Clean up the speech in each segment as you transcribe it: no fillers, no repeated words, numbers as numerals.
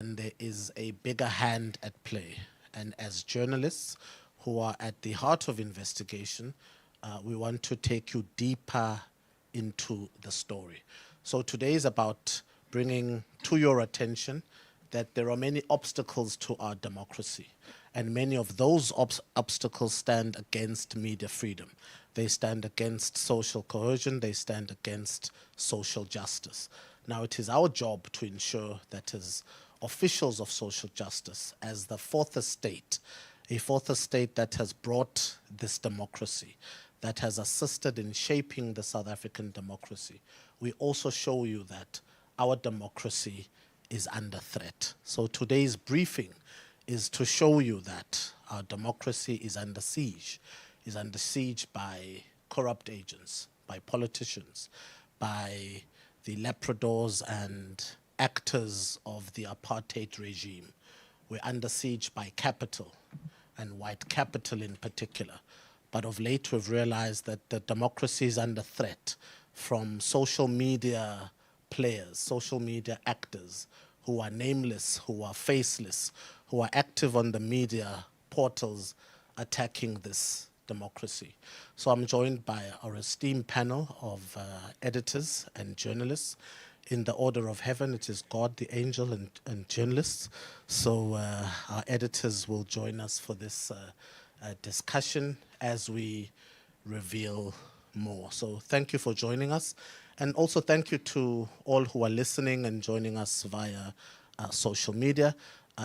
And there is a bigger hand at play. And as journalists who are at the heart of investigation, we want to take you deeper into the story. So today is about bringing to your attention that there are many obstacles to our democracy. And many of those obstacles stand against media freedom. They stand against social cohesion. They stand against social justice. Now, it is our job to ensure that as officials of social justice, as the fourth estate, a fourth estate that has brought this democracy, that has assisted in shaping the South African democracy, we also show you that our democracy is under threat. So today's briefing is to show you that our democracy is under siege by corrupt agents, by politicians, by the lapradors and actors of the apartheid regime. We're under siege by capital, and white capital in particular. But of late, we've realized that the democracy is under threat from social media players, social media actors who are nameless, who are faceless, who are active on the media portals attacking this democracy. So I'm joined by our esteemed panel of editors and journalists. In the order of heaven, it is God, the angel, and journalists. So our editors will join us for this discussion as we reveal more. So thank you for joining us. And also thank you to all who are listening and joining us via social media.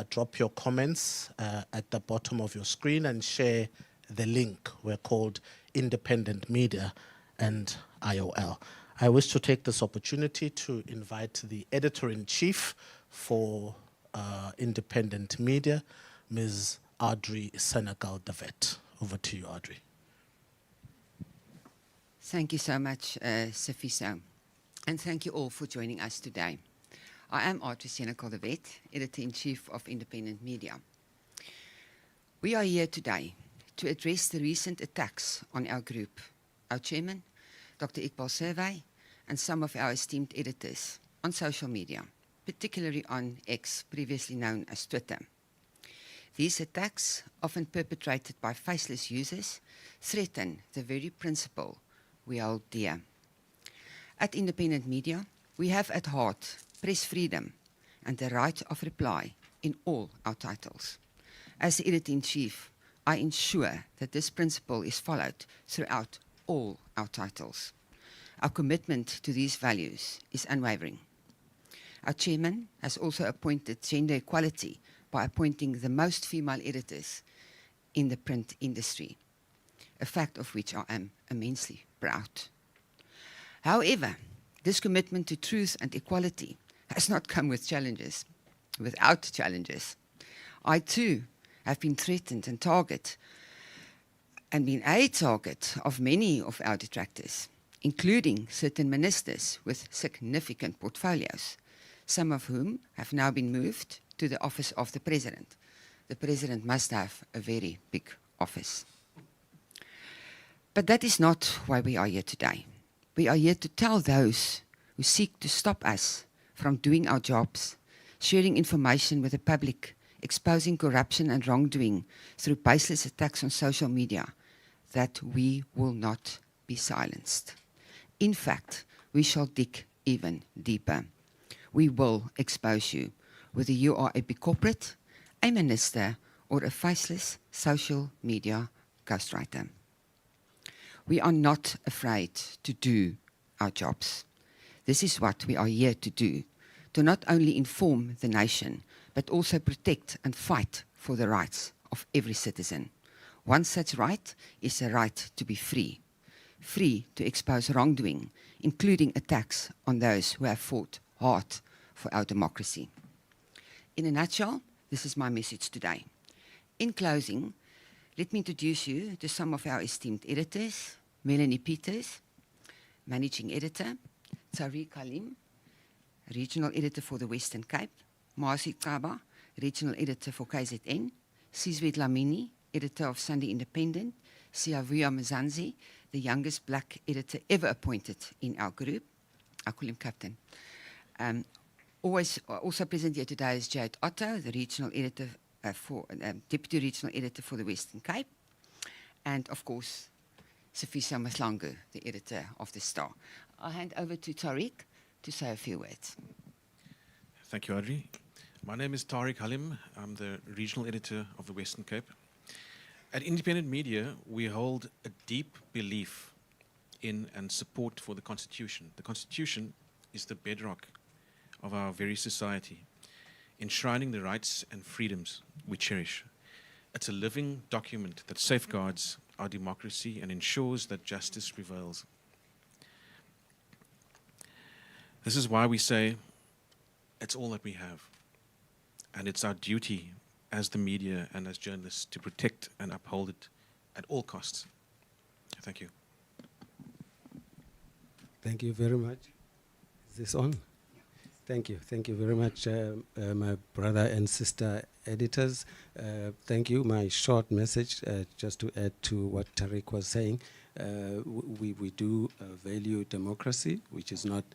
Drop your comments at the bottom of your screen and share the link. We're called Independent Media and IOL. I wish to take this opportunity to invite the editor-in-chief for Independent Media, Ms. Audrey Senegal Davet. Over to you, Audrey. Thank you so much, Safiso, and thank you all for joining us today. I am Audrey Senegal Davet, Editor-in-Chief of Independent Media. We are here today to address the recent attacks on our group, our chairman, Dr Iqbal Survé, and some of our esteemed editors on social media, particularly on X, previously known as Twitter. These attacks, often perpetrated by faceless users, threaten the very principle we hold dear. At Independent Media, we have at heart press freedom and the right of reply in all our titles. As the editor-in-chief, I ensure that this principle is followed throughout all our titles. Our commitment to these values is unwavering. Our chairman has also appointed gender equality by appointing the most female editors in the print industry, a fact of which I am immensely proud. However, this commitment to truth and equality has not come without challenges. I too have been threatened and been a target of many of our detractors, including certain ministers with significant portfolios, some of whom have now been moved to the office of the president. The president must have a very big office. But that is not why we are here today. We are here to tell those who seek to stop us from doing our jobs, sharing information with the public, exposing corruption and wrongdoing through baseless attacks on social media, that we will not be silenced. In fact, we shall dig even deeper. We will expose you, whether you are a big corporate, a minister, or a faceless social media ghostwriter. We are not afraid to do our jobs. This is what we are here to do, to not only inform the nation, but also protect and fight for the rights of every citizen. One such right is the right to be free, free to expose wrongdoing, including attacks on those who have fought hard for our democracy. In a nutshell, this is my message today. In closing, let me introduce you to some of our esteemed editors: Melanie Peters, Managing Editor; Tariq Halim, Regional Editor for the Western Cape; Marcy Kaba, Regional Editor for KZN; Sizwe Dlamini, Editor of Sunday Independent; Siavuya Mzansi, the youngest black editor ever appointed in our group. I call him Captain. Also present here today is Jade Otto, the regional editor deputy regional editor for the Western Cape, and of course, Safisa Maslangu, the editor of the Star. I'll hand over to Tariq to say a few words. Thank you, Audrey. My name is Tariq Halim. I'm the regional editor of the Western Cape. At Independent Media, we hold a deep belief in and support for the Constitution. The Constitution is the bedrock of our very society, enshrining the rights and freedoms we cherish. It's a living document that safeguards our democracy and ensures that justice prevails. This is why we say it's all that we have. And it's our duty as the media and as journalists to protect and uphold it at all costs. Thank you. Thank you very much. Is this on? Thank you. Thank you very much, my brother and sister editors. Thank you. My short message, just to add to what Tariq was saying, we do value democracy, which is not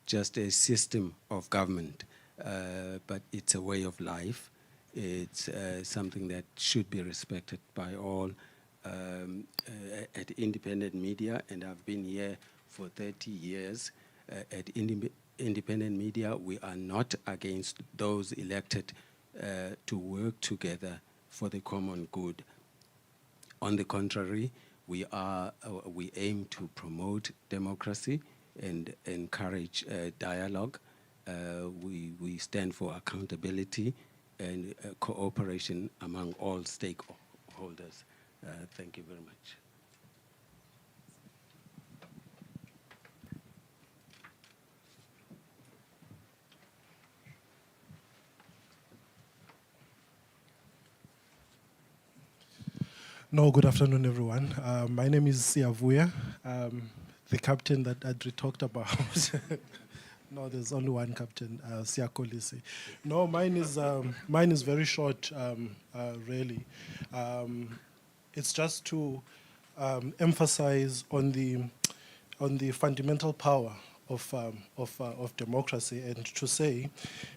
just a system of government, but it's a way of life. It's something that should be respected by all at Independent Media, and I've been here for 30 years. At Independent Media, we are not against those elected to work together for the common good. On the contrary, we aim to promote democracy and encourage dialogue. We stand for accountability and cooperation among all stakeholders. Thank you very much. No, good afternoon, everyone. My name is Siavuya, the captain that Adri talked about. No, there's only one captain, Siakolisi. No, mine is very short, really. It's just to emphasize on the fundamental power of democracy, and to say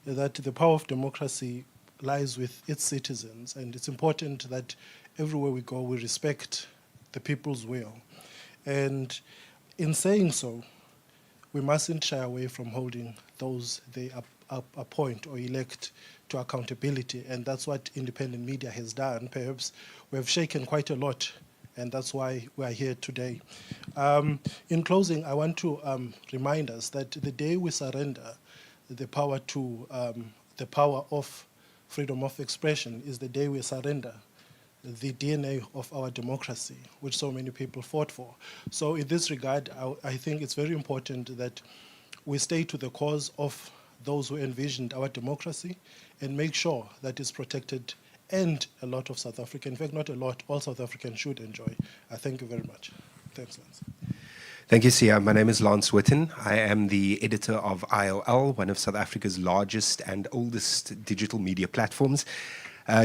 that the power of democracy lies with its citizens, and it's important that everywhere we go, we respect the people's will. And in saying so, we mustn't shy away from holding those they appoint or elect to accountability. And that's what Independent Media has done. Perhaps we have shaken quite a lot, and that's why we are here today. In closing, I want to remind us that the day we surrender the power of freedom of expression is the day we surrender the DNA of our democracy, which so many people fought for. So in this regard, I think it's very important that we stay to the cause of those who envisioned our democracy and make sure that it's protected, and a lot of South Africans, in fact, not a lot, all South Africans should enjoy. I thank you very much. Thanks, Lance. Thank you, Sia. My name is Lance Witten. I am the editor of IOL, one of South Africa's largest and oldest digital media platforms.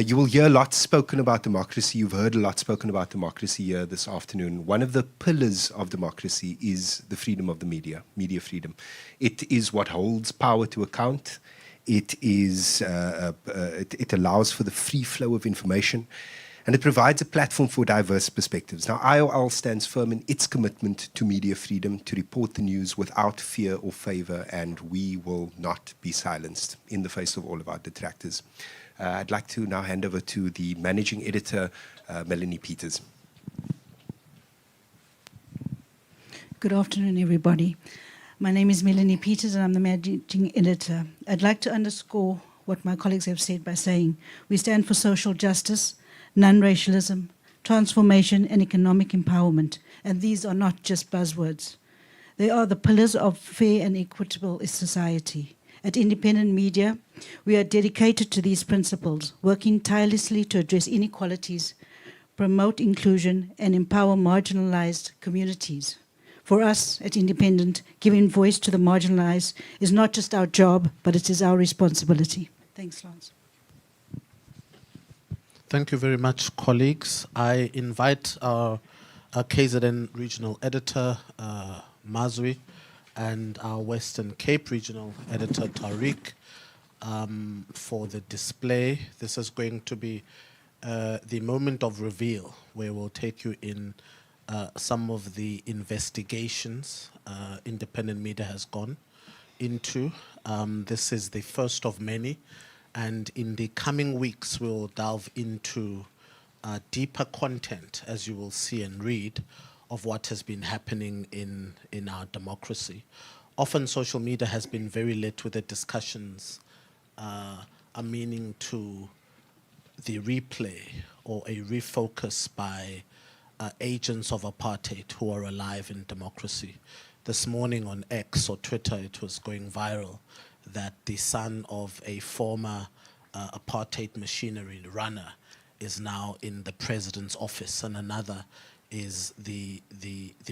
You will hear a lot spoken about democracy. You've heard a lot spoken about democracy here this afternoon. One of the pillars of democracy is the freedom of the media freedom. It is what holds power to account. It allows for the free flow of information, and it provides a platform for diverse perspectives. Now, IOL stands firm in its commitment to media freedom, to report the news without fear or favor, and we will not be silenced in the face of all of our detractors. I'd like to now hand over to the managing editor, Melanie Peters. Good afternoon, everybody. My name is Melanie Peters, and I'm the managing editor. I'd like to underscore what my colleagues have said by saying we stand for social justice, non-racialism, transformation, and economic empowerment. And these are not just buzzwords. They are the pillars of fair and equitable society. At Independent Media, we are dedicated to these principles, working tirelessly to address inequalities, promote inclusion, and empower marginalized communities. For us at Independent, giving voice to the marginalized is not just our job, but it is our responsibility. Thanks, Lance. Thank you very much, colleagues. I invite our KZN regional editor, Mazwi, and our Western Cape Regional Editor Tariq for the display. This is going to be the moment of reveal, where we'll take you in some of the investigations independent media has gone into. This is the first of many, and in the coming weeks we'll delve into deeper content, as you will see and read, of what has been happening in our democracy. Often social media has been very lit with the discussions are meaning to the replay or a refocus by agents of apartheid who are alive in democracy. This morning on X or Twitter, it was going viral that the son of a former apartheid machinery runner is now in the president's office, and another is the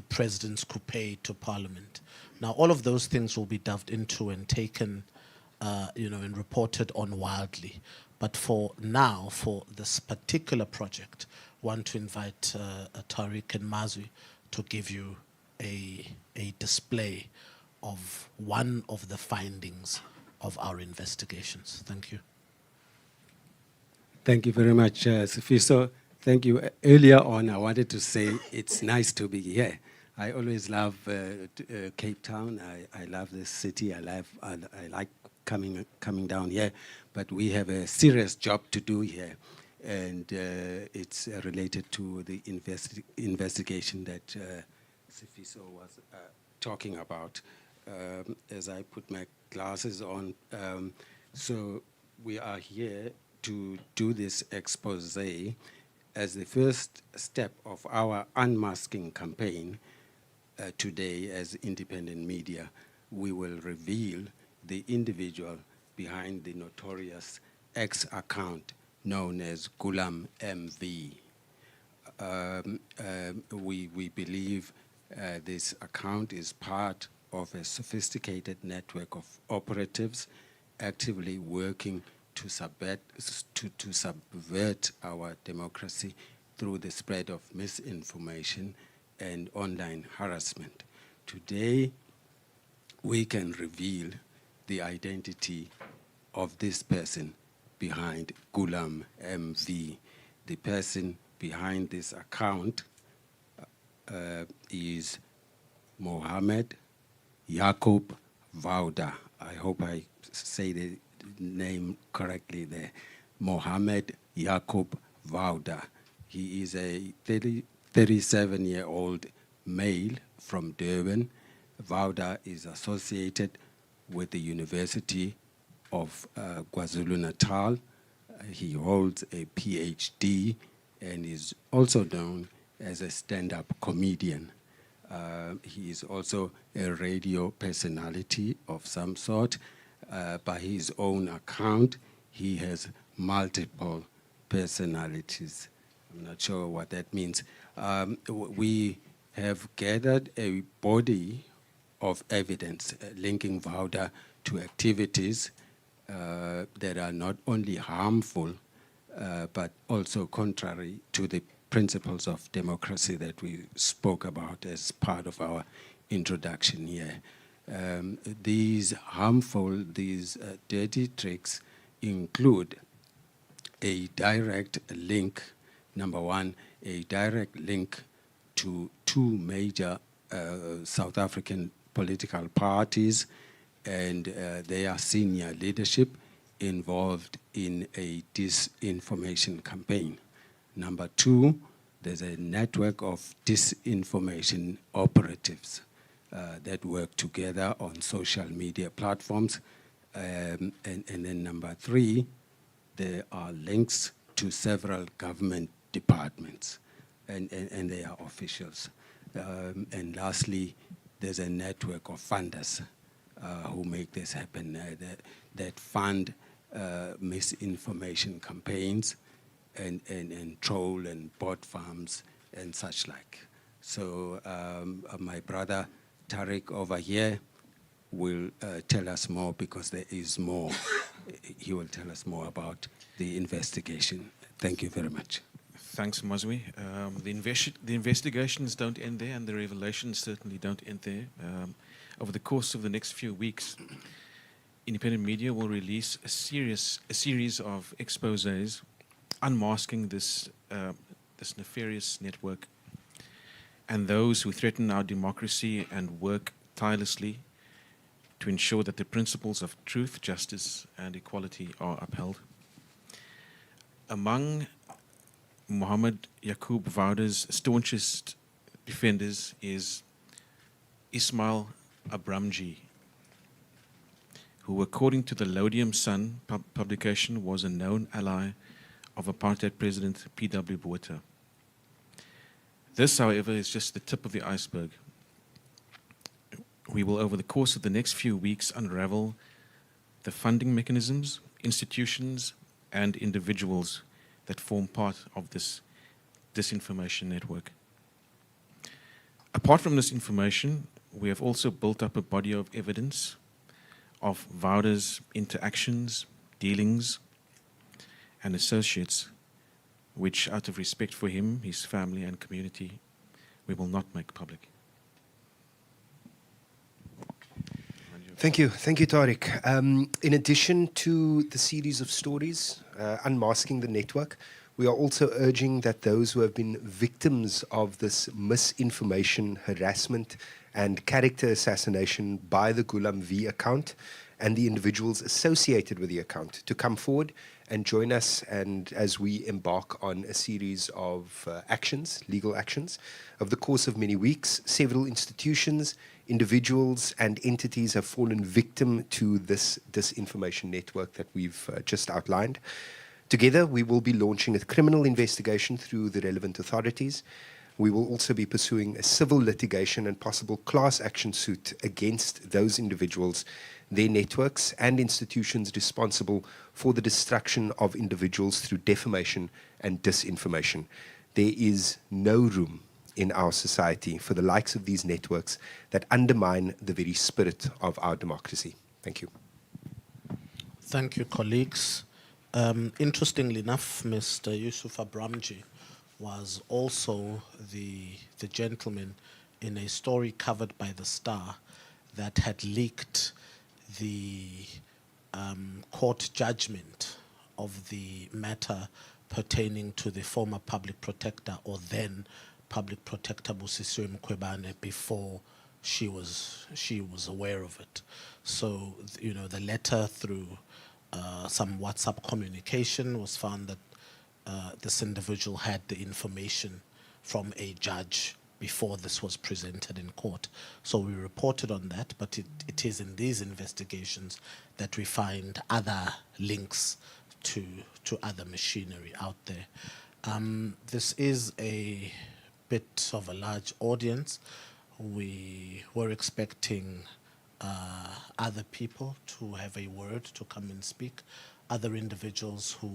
president's coupe to parliament. Now, all of those things will be delved into and taken, and reported on wildly. But for now, for this particular project, I want to invite Tariq and Mazwi to give you a display of one of the findings of our investigations. Thank you. Thank you very much, Sifiso. Thank you. Earlier on, I wanted to say it's nice to be here. I always love Cape Town. I love this city. I like coming down here, but we have a serious job to do here, and it's related to the investigation that Sifiso was talking about. As I put my glasses on, so we are here to do this expose as the first step of our unmasking campaign. Today, as independent media, we will reveal the individual behind the notorious X account known as Goolam MV. We believe this account is part of a sophisticated network of operatives actively working to subvert our democracy through the spread of misinformation and online harassment. Today, we can reveal the identity of this person behind Goolam MV. The person behind this account is Mohammed Yacoob Vawda. I hope I say the name correctly there. Mohammed Yacoob Vawda. He is a 37-year-old male from Durban. Vawda is associated with the University of KwaZulu-Natal. He holds a PhD and is also known as a stand-up comedian. He is also a radio personality of some sort. By his own account, he has multiple personalities. I'm not sure what that means. We have gathered a body of evidence linking Vawda to activities that are not only harmful, but also contrary to the principles of democracy that we spoke about as part of our introduction here. These dirty tricks include a direct link, number one, a direct link to two major South African political parties and their senior leadership involved in a disinformation campaign. Number two, there's a network of disinformation operatives that work together on social media platforms. And then number three, there are links to several government departments and their officials. And lastly, there's a network of funders who make this happen, that fund misinformation campaigns and troll and bot farms and such like. So my brother Tariq over here will tell us more, because there is more. He will tell us more about the investigation. Thank you very much. Thanks, Mazwi. The investigations don't end there, and the revelations certainly don't end there. over the course of the next few weeks, independent media will release a series of exposés unmasking this nefarious network and those who threaten our democracy and work tirelessly to ensure that the principles of truth, justice, and equality are upheld. Among Mohammed Yacoob Vawda's staunchest defenders is Ismail Abramji, who, according to the Lodium Sun publication, was a known ally of apartheid President P.W. Botha. This, however, is just the tip of the iceberg. We will, over the course of the next few weeks, unravel the funding mechanisms, institutions, and individuals that form part of this disinformation network. Apart from this information, we have also built up a body of evidence of Vawda's interactions, dealings, and associates, which, out of respect for him, his family, and community, we will not make public. Thank you, Tariq. In addition to the series of stories, Unmasking the Network, we are also urging that those who have been victims of this misinformation, harassment, and character assassination by the Goolam V account and the individuals associated with the account to come forward and join us, and as we embark on a series of actions, legal actions. Over the course of many weeks, several institutions, individuals, and entities have fallen victim to this disinformation network that we've just outlined. Together, we will be launching a criminal investigation through the relevant authorities. We will also be pursuing a civil litigation and possible class action suit against those individuals, their networks, and institutions responsible for the destruction of individuals through defamation and disinformation. There is no room in our society for the likes of these networks that undermine the very spirit of our democracy. Thank you. Thank you, colleagues. Interestingly enough, Mr. Yusuf Abramji was also the gentleman in a story covered by The Star that had leaked the court judgment of the matter pertaining to the former public protector, or then public protector Busisiwe Mkhwebane, before she was aware of it. So, you know, the letter through some WhatsApp communication was found that this individual had the information from a judge before this was presented in court. So we reported on that, but it is in these investigations that we find other links to other machinery out there. This is a bit of a large audience. We were expecting other people to have a word, to come and speak, other individuals who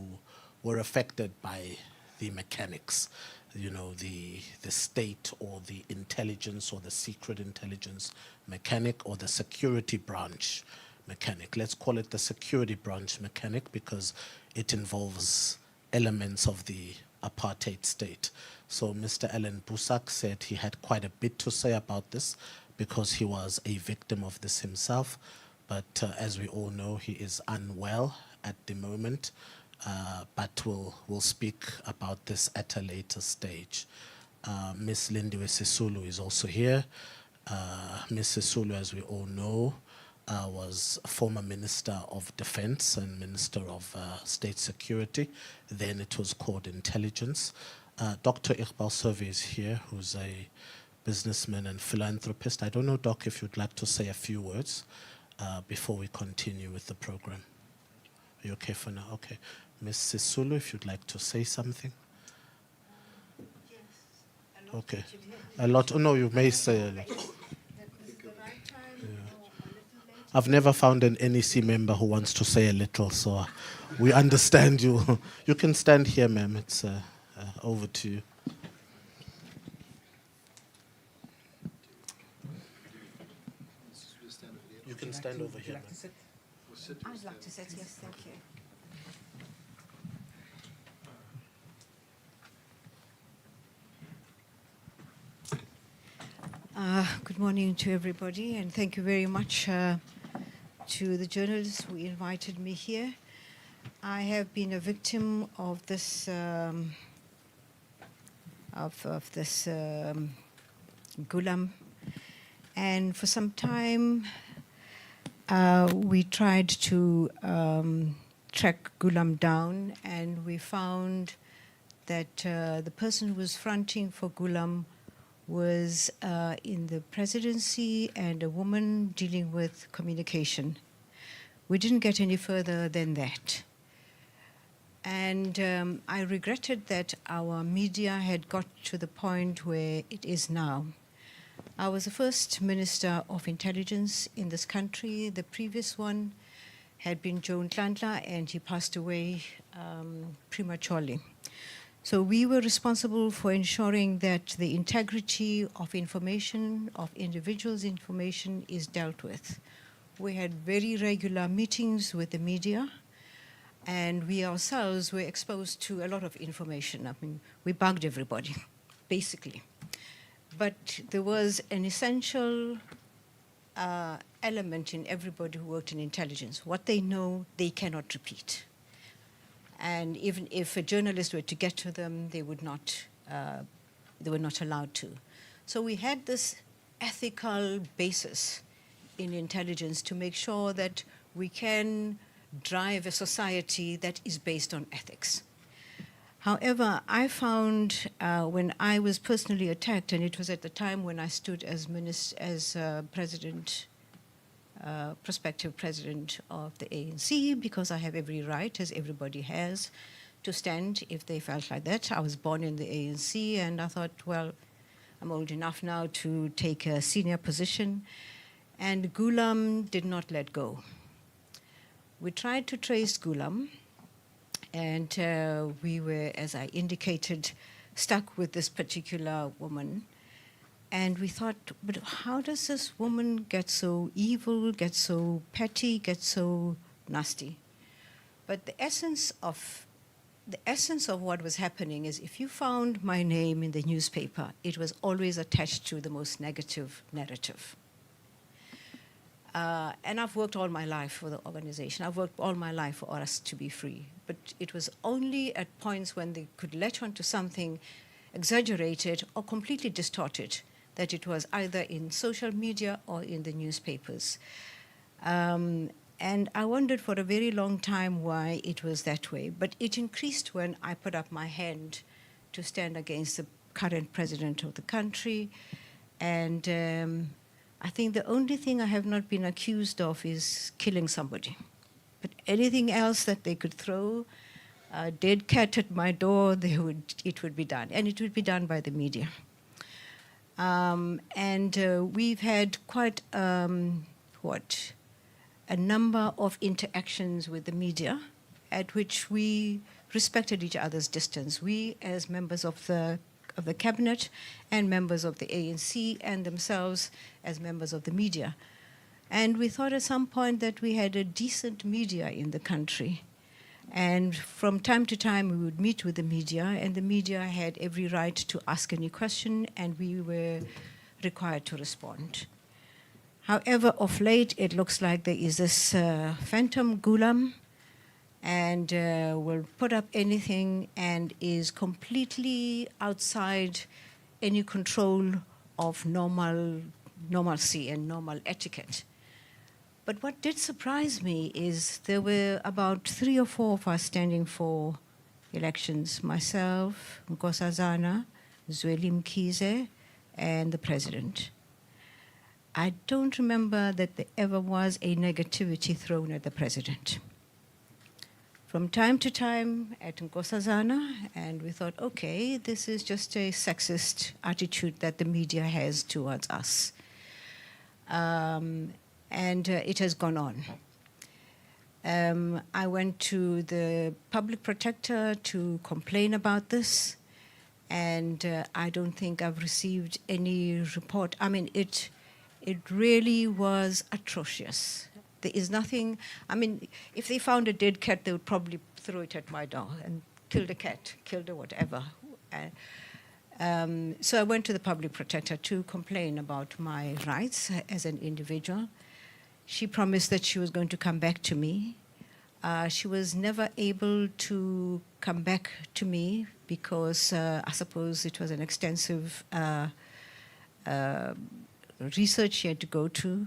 were affected by the mechanics, you know, the state or the intelligence or the secret intelligence mechanic or the security branch mechanic. Let's call it the security branch mechanic because it involves elements of the apartheid state. So Mr. Alan Busak said he had quite a bit to say about this because he was a victim of this himself. But as we all know, he is unwell at the moment. But we'll speak about this at a later stage. Ms. Lindiwe Sisulu is also here. Ms. Sisulu, as we all know, was a former Minister of Defense and Minister of State Security. Then it was called Intelligence. Dr. Iqbal Survé is here, who's a businessman and philanthropist. I don't know, Doc, if you'd like to say a few words before we continue with the program. Are you okay for now? Okay. Ms. Sisulu, if you'd like to say something. Yes, a lot. Okay. A lot. Oh, no, you may say a lot. I've never found an NEC member who wants to say a little, so we understand you. You can stand here, ma'am. It's over to you. You can stand over here, ma'am. I'd like to sit, yes, thank you. Good morning to everybody, and thank you very much to the journalists who invited me here. I have been a victim of this Goolam, and for some time we tried to track Goolam down, and we found that the person who was fronting for Goolam was in the presidency and a woman dealing with communication. We didn't get any further than that. And I regretted that our media had got to the point where it is now. I was the first Minister of Intelligence in this country. The previous one had been Joe Nhlanhla, and he passed away prematurely. So we were responsible for ensuring that the integrity of information, of individuals' information, is dealt with. We had very regular meetings with the media, and we ourselves were exposed to a lot of information. I mean, we bugged everybody, basically. But there was an essential element in everybody who worked in intelligence. What they know, they cannot repeat. And even if a journalist were to get to them, they were not allowed to. So we had this ethical basis in intelligence to make sure that we can drive a society that is based on ethics. However, I found when I was personally attacked, and it was at the time when I stood as prospective president of the ANC, because I have every right, as everybody has, to stand if they felt like that. I was born in the ANC, and I thought, well, I'm old enough now to take a senior position. And Goolam did not let go. We tried to trace Goolam, and we were, as I indicated, stuck with this particular woman. And we thought, but how does this woman get so evil, get so petty, get so nasty? But the essence of what was happening is, if you found my name in the newspaper, it was always attached to the most negative narrative. And I've worked all my life for the organization. I've worked all my life for us to be free. But it was only at points when they could latch onto something exaggerated or completely distorted that it was either in social media or in the newspapers. And I wondered for a very long time why it was that way. But it increased when I put up my hand to stand against the current president of the country. And I think the only thing I have not been accused of is killing somebody. But anything else that they could throw, a dead cat at my door, it would be done. And it would be done by the media. We've had quite a number of interactions with the media at which we respected each other's distance. We, as members of the cabinet and members of the ANC, and themselves as members of the media. And we thought at some point that we had a decent media in the country. And from time to time, we would meet with the media, and the media had every right to ask any question, and we were required to respond. However, of late, it looks like there is this phantom Goolam, and will put up anything and is completely outside any control of normalcy and normal etiquette. But what did surprise me is there were about 3 or 4 of us standing for elections, myself, Nkosazana, Zweli Mkhize, and the president. I don't remember that there ever was a negativity thrown at the president. From time to time at Nkosazana, and we thought, okay, this is just a sexist attitude that the media has towards us. And it has gone on. I went to the public protector to complain about this, and I don't think I've received any report. I mean, it really was atrocious. There is nothing, I mean, if they found a dead cat, they would probably throw it at my door and kill the cat, kill the whatever. So I went to the public protector to complain about my rights as an individual. She promised that she was going to come back to me. She was never able to come back to me because I suppose it was an extensive research she had to go to.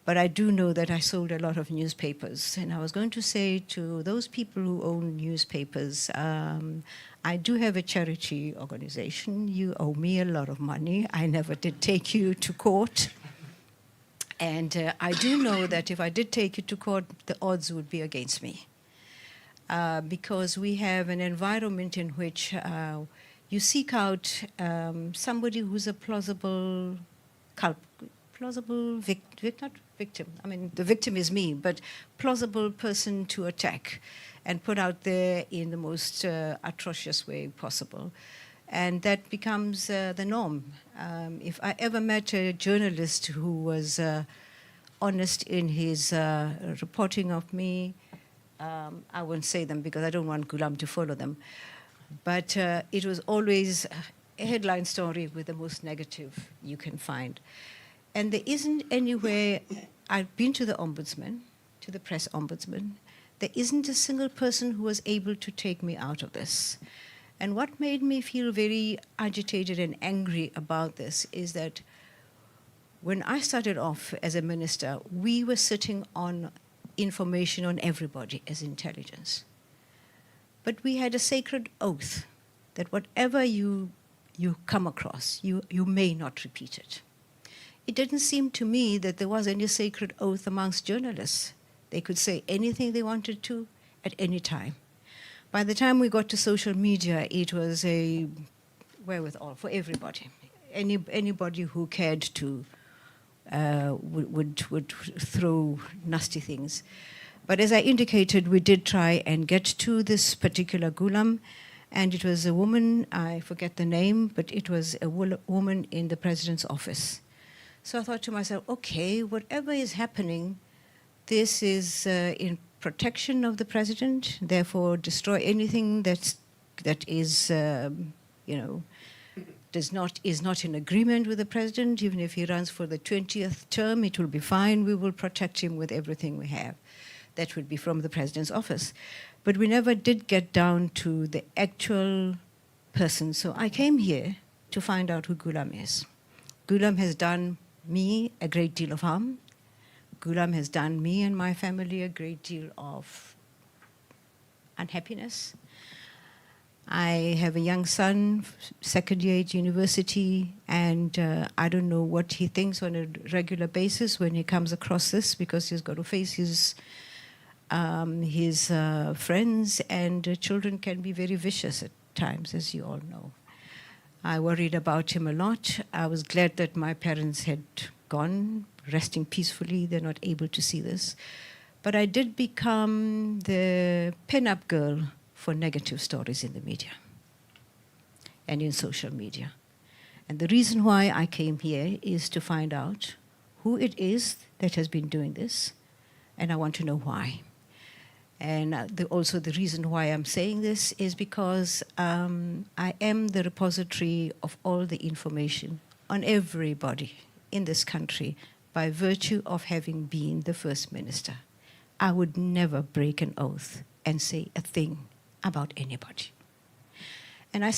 But I do know that I sold a lot of newspapers. And I was going to say to those people who own newspapers, I do have a charity organization. You owe me a lot of money. I never did take you to court. And I do know that if I did take you to court, the odds would be against me. Because we have an environment in which you seek out somebody who's a plausible victim. I mean, the victim is me, but plausible person to attack and put out there in the most atrocious way possible. And that becomes the norm. If I ever met a journalist who was honest in his reporting of me, I won't say them because I don't want Goolam to follow them, but it was always a headline story with the most negative you can find. And there isn't anywhere, I've been to the ombudsman, to the press ombudsman, there isn't a single person who was able to take me out of this. And what made me feel very agitated and angry about this is that when I started off as a minister, we were sitting on information on everybody as intelligence. But we had a sacred oath that whatever you come across, you may not repeat it. It didn't seem to me that there was any sacred oath amongst journalists. They could say anything they wanted to at any time. By the time we got to social media, it was a wherewithal for everybody. Anybody who cared to would throw nasty things. But as I indicated, we did try and get to this particular Goolam, and it was a woman, I forget the name, but it was a woman in the president's office. So I thought to myself, okay, whatever is happening, this is in protection of the president, therefore destroy anything that is, is not in agreement with the president. Even if he runs for the 20th term, it will be fine. We will protect him with everything we have. That would be from the president's office. But we never did get down to the actual person. So I came here to find out who Goolam is. Goolam has done me a great deal of harm. Goolam has done me and my family a great deal of unhappiness. I have a young son, second year at university, and I don't know what he thinks on a regular basis when he comes across this, because he's got to face his friends, and children can be very vicious at times, as you all know. I worried about him a lot. I was glad that my parents had gone, resting peacefully. They're not able to see this. But I did become the pin-up girl for negative stories in the media and in social media. And the reason why I came here is to find out who it is that has been doing this, and I want to know why. And also the reason why I'm saying this is because I am the repository of all the information on everybody in this country by virtue of having been the first minister. I would never break an oath and say a thing about anybody. And I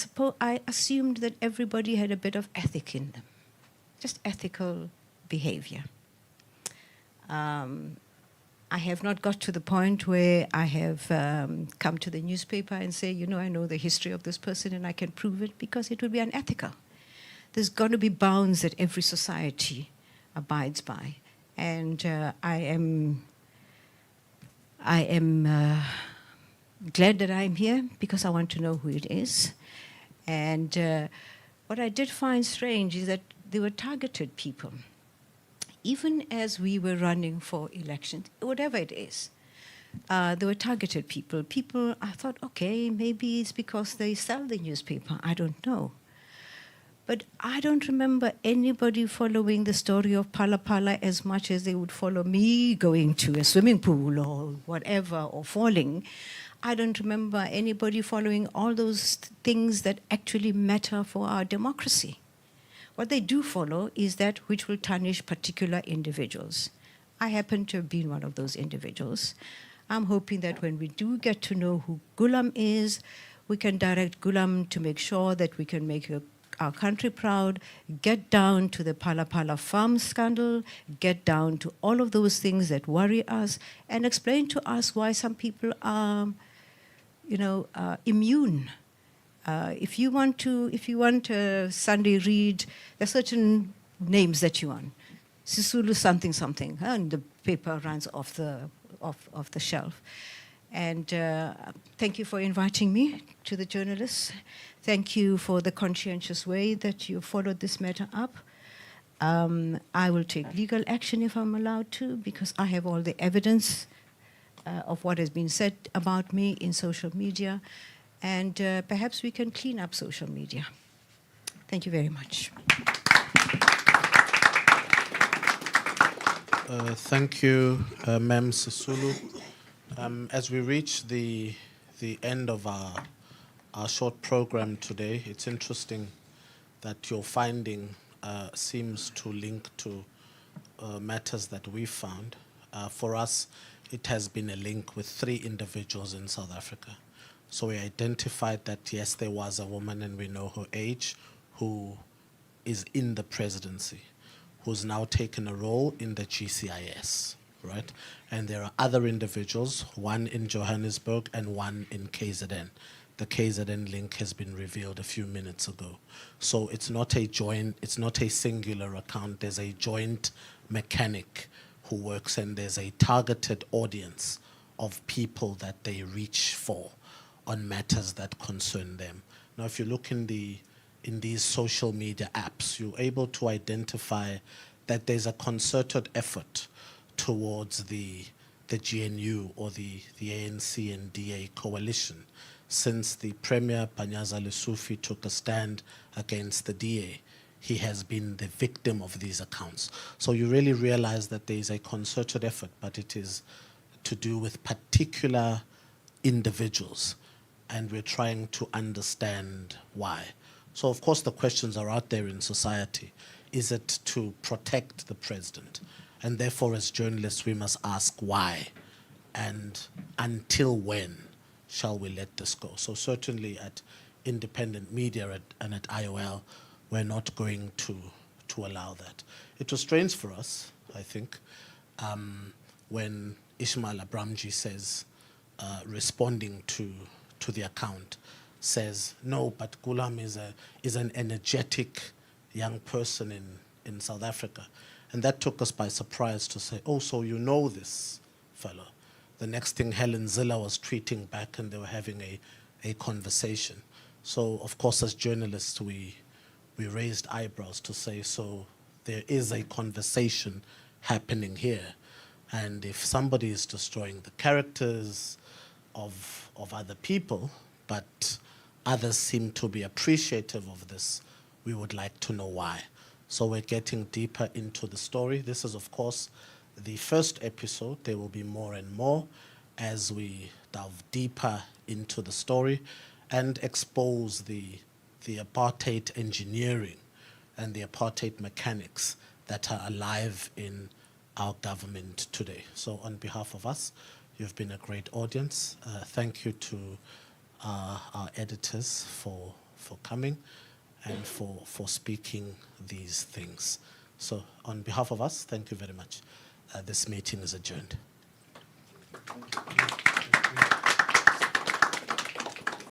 assumed that everybody had a bit of ethic in them, just ethical behavior. I have not got to the point where I have come to the newspaper and say, I know the history of this person and I can prove it, because it would be unethical. There's got to be bounds that every society abides by. And I am glad that I'm here because I want to know who it is. And what I did find strange is that they were targeted people. Even as we were running for elections, whatever it is, there were targeted people. People, I thought, okay, maybe it's because they sell the newspaper. I don't know. But I don't remember anybody following the story of Phala Phala as much as they would follow me going to a swimming pool or whatever, or falling. I don't remember anybody following all those things that actually matter for our democracy. What they do follow is that which will tarnish particular individuals. I happen to have been one of those individuals. I'm hoping that when we do get to know who Goolam is, we can direct Goolam to make sure that we can make our country proud, get down to the Pala Pala farm scandal, get down to all of those things that worry us, and explain to us why some people are, immune. If you want Sunday read, there are certain names that you want. Sisulu something something, and the paper runs off the shelf. And thank you for inviting me to the journalists. Thank you for the conscientious way that you followed this matter up. I will take legal action if I'm allowed to, because I have all the evidence of what has been said about me in social media. And perhaps we can clean up social media. Thank you very much. Thank you, Ma'am Sisulu. As we reach the end of our short program today, it's interesting that your finding seems to link to matters that we found. For us, it has been a link with 3 individuals in South Africa. So we identified that, yes, there was a woman, and we know her age, who is in the presidency, who's now taken a role in the GCIS, right? And there are other individuals, one in Johannesburg and one in KZN. The KZN link has been revealed a few minutes ago. So it's not a singular account. There's a joint mechanic who works, and there's a targeted audience of people that they reach for on matters that concern them. Now, if you look in these social media apps, you're able to identify that there's a concerted effort towards the GNU or the ANC and DA coalition. Since the Premier Panyaza Lesufi took a stand against the DA, he has been the victim of these accounts. So you really realize that there is a concerted effort, but it is to do with particular individuals, and we're trying to understand why. So of course the questions are out there in society. Is it to protect the president? And therefore, as journalists, we must ask why, and until when shall we let this go? So certainly at independent media and at IOL, we're not going to allow that. It was strange for us, I think, when Ismail Abramji says, responding to the account, says, no, but Goolam is an energetic young person in South Africa. And that took us by surprise to say, oh, so you know this fellow. The next thing, Helen Ziller was tweeting back, and they were having a conversation. So, of course, as journalists, we raised eyebrows to say, so there is a conversation happening here. And if somebody is destroying the characters of other people, but others seem to be appreciative of this, we would like to know why. So we're getting deeper into the story. This is, of course, the first episode. There will be more and more as we delve deeper into the story and expose the apartheid engineering and the apartheid mechanics that are alive in our government today. So on behalf of us, you've been a great audience. Thank you to our editors for coming and for speaking these things. So on behalf of us, thank you very much. This meeting is adjourned. Thank you.